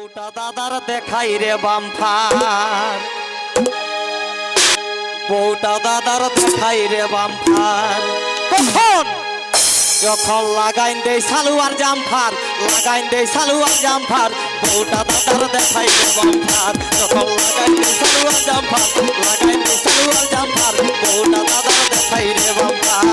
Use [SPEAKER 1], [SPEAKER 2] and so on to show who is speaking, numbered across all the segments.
[SPEAKER 1] বউটা দাদার দেখাই রে বাম্পার, বউটা দাদার দেখাই রে বাম্পার। কখন যখন লাগাইন দেই সালোয়ার জাম্পার, লাগাইন দেই সালোয়ার জাম্পার, বউটা দাদার দেখাই রে বাম্পার। যখন লাগাইন দেই সালোয়ার জাম্পার, লাগাইন দেই সালোয়ার জাম্পার, বউটা দাদার দেখাই রে বাম্পার।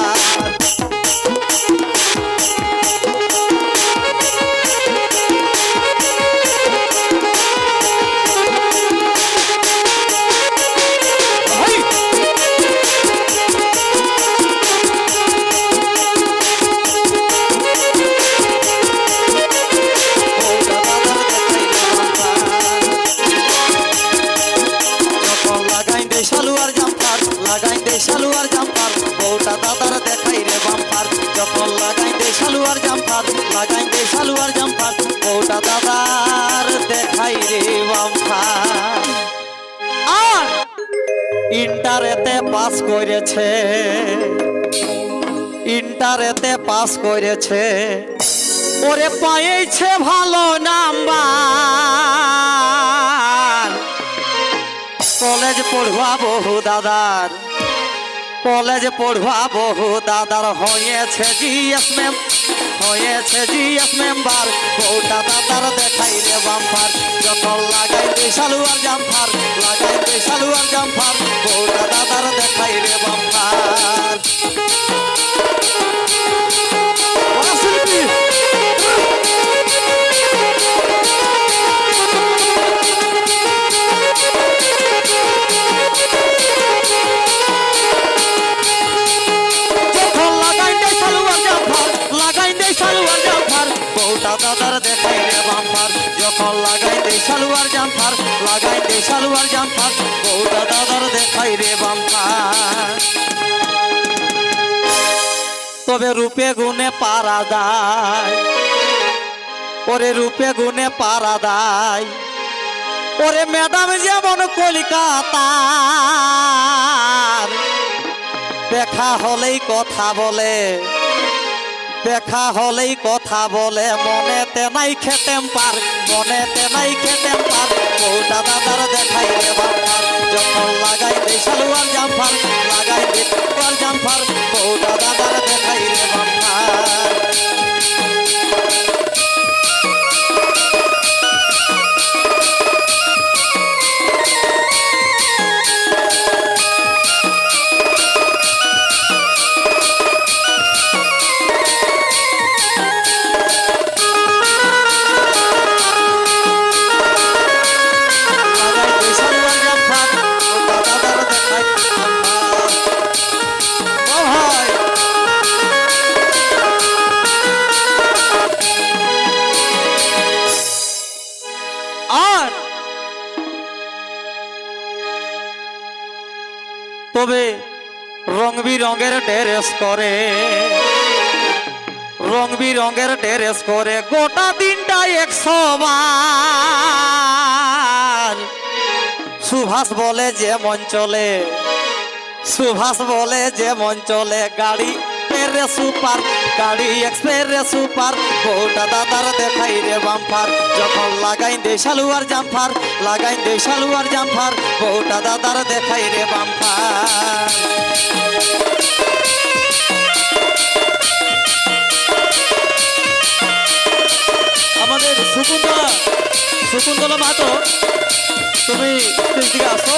[SPEAKER 1] সালোয়ার জাম্পার, বউটা দাদার দেখাই রে বাম্পার। যখন লাগাই দে সালোয়ার জাম্পার, লাগাই দে সালোয়ার জাম্পার, বউটা দাদার দেখাই রে বাম্পার। আর ইন্টারেতে পাস করেছে, ইন্টারেতে পাস করেছে, ওরে পাইছে ভালো নাম্বার। কলেজ পড়ুয়া বহু দাদার, কলেজ পড়ুয়া বহু দাদার হয়েছে জিএস মেম, হয়েছে জিএস মেম্বার। বউটা দাদার দেখাই রে বাম্পার। যখন লাগাই দে সালোয়ার জাম্পার, লাগাই দে সালোয়ার জাম্পার, বউটা দাদার দেখাই রে বাম্পার। দাদার দেখাই রে বাম্পার। যখন লাগাই দে সালোয়ার জাম্পার, লাগাই দে সালোয়ার জাম্পার, বউটা দাদার দেখাই রে বাম্পার। তবে রূপে গুণে পারা যায়, ওরে রূপে গুণে পারা যায়, ওরে ম্যাডাম যেমন কলিকাতার। দেখা হলেই কথা বলে, দেখা হলেই কথা বলে, মনেতে নাই খেতেম পার, মনেতে নাই খেতেম পার, বউটা দাদার দেখাই রে বাম্পার। যখন লাগাই দে সালোয়ার জাম্পার, লাগাই দে সালোয়ার জাম্পার, বউটা দাদার দেখাই রে বাম্পার। তবে রং বিরঙের ড্রেস করে, রং বিরঙের ড্রেস করে, গোটা দিনটা 100 বার। সুভাষ বলে যে মন চলে, সুভাষ বলে যে মন চলে, গাড়ি রে সুপার, গাড়ি এক্সপ্রেস সুপার, বউটা দাদার দেখাই রে বাম্পার। যখন লাগাই দে সালোয়ার জাম্পার, লাগাই দে সালোয়ার জাম্পার, বউটা দাদার দেখাই রে বাম্পার। আমাদের শকুন্তলা, শকুন্তলা মাতো, তুমি দিকে আসো।